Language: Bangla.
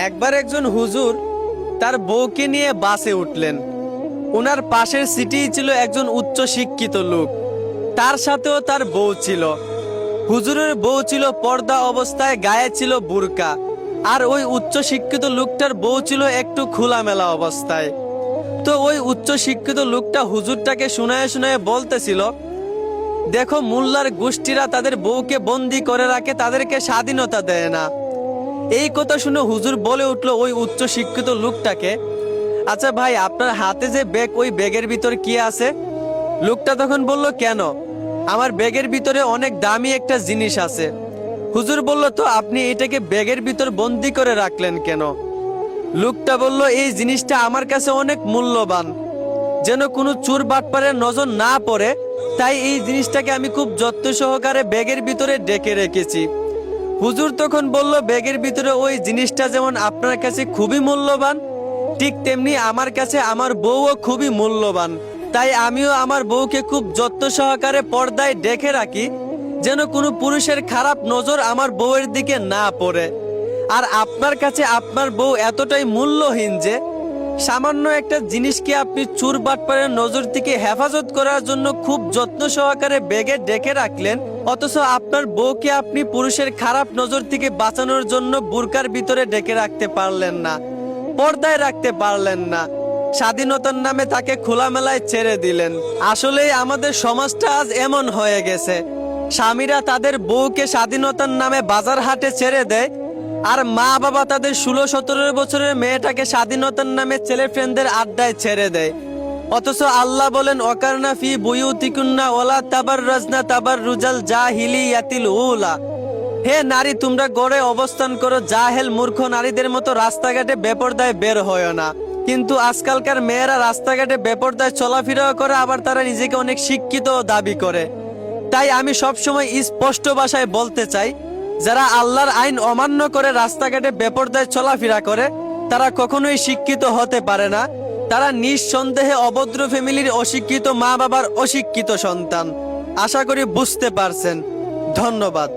একবার একজন হুজুর তার বউকে নিয়ে বাসে উঠলেন। ওনার পাশের সিটেই ছিল একজন উচ্চ শিক্ষিত লোক, তার সাথেও তার বউ ছিল। হুজুরের বউ ছিল পর্দা অবস্থায়, গায়ে ছিল বুরকা, আর ওই উচ্চ শিক্ষিত লোকটার বউ ছিল একটু খোলামেলা অবস্থায়। তো ওই উচ্চ শিক্ষিত লোকটা হুজুরটাকে শোনায় শোনায় বলতেছিল, দেখো, মোল্লার গোষ্ঠীরা তাদের বউকে বন্দি করে রাখে, তাদেরকে স্বাধীনতা দেয় না। এই কথা শুনে হুজুর বলে উঠলো ওই উচ্চ শিক্ষিত লোকটাকে, আচ্ছা ভাই, আপনার হাতে যে ব্যাগ, ওই ব্যাগের ভিতর কি আছে? লোকটা তখন বলল, কেন? আমার ব্যাগের ভিতরে অনেক দামি একটা জিনিস আছে। হুজুর বলল, তো আপনি এটাকে ব্যাগের ভিতর বন্দি করে রাখলেন কেন? লোকটা বলল, এই জিনিসটা আমার কাছে অনেক মূল্যবান, যেন কোনো চোর বাটপারের নজর না পড়ে, তাই এই জিনিসটাকে আমি খুব যত্ন সহকারে ব্যাগের ভিতরে ডেকে রেখেছি। হুজুর তখন বলল, ব্যাগের ভিতরে ওই জিনিসটা যেমন আপনার কাছে খুবই মূল্যবান, ঠিক তেমনি আমার কাছে আমার বউও খুবই মূল্যবান। তাই আমিও আমার বউকে খুব যত্ন সহকারে পর্দায় ডেকে রাখি, যেন কোনো পুরুষের খারাপ নজর আমার বউয়ের দিকে না পড়ে। আর আপনার কাছে আপনার বউ এতটাই মূল্যহীন যে সামান্য একটা জিনিসকে আপনি চোর বাটপারের নজর থেকে হেফাজত করার জন্য খুব যত্ন সহকারে ব্যাগে ডেকে রাখলেন, অথচ আপনার বউকে আপনি পুরুষের খারাপ নজর থেকে বাঁচানোর জন্য বুরকার ভিতরে ডেকে রাখতে পারলেন না, পর্দায় রাখতে পারলেন না। স্বাধীনতার নামে তাকে খোলামেলায় ছেড়ে দিলেন। আসলেই আমাদের সমাজটা আজ এমন হয়ে গেছে, স্বামীরা তাদের বউকে স্বাধীনতার নামে বাজার হাটে ছেড়ে দেয়, আর মা বাবা তাদের 16-17 বছরের মেয়েটাকে স্বাধীনতার নামে ছেলে ফ্রেন্ডদের আড্ডায় ছেড়ে দেয়। অথচ আল্লাহ বলেন, ওয়াকারনা ফি বুয়ুতিকুন্না ওয়ালা তাবাররাজনা তাবাররুজাল জাহিলিয়াতিল উলা। হে নারী, তোমরা গড়ে অবস্থান করো, জাহেল মূর্খ নারীদের মতো রাস্তাঘাটে বেপরদায় বের হয় না। কিন্তু আজকালকার মেয়েরা রাস্তাঘাটে বেপরদায় চলাফেরাও করে, আবার তারা নিজেকে অনেক শিক্ষিত দাবি করে। তাই আমি সবসময় স্পষ্ট ভাষায় বলতে চাই, যারা আল্লাহর আইন অমান্য করে রাস্তাঘাটে বেপরদায় চলাফেরা করে, তারা কখনোই শিক্ষিত হতে পারে না। তারা নিঃসন্দেহে অভদ্র ফ্যামিলির অশিক্ষিত মা বাবার অশিক্ষিত সন্তান। আশা করি বুঝতে পারছেন। ধন্যবাদ।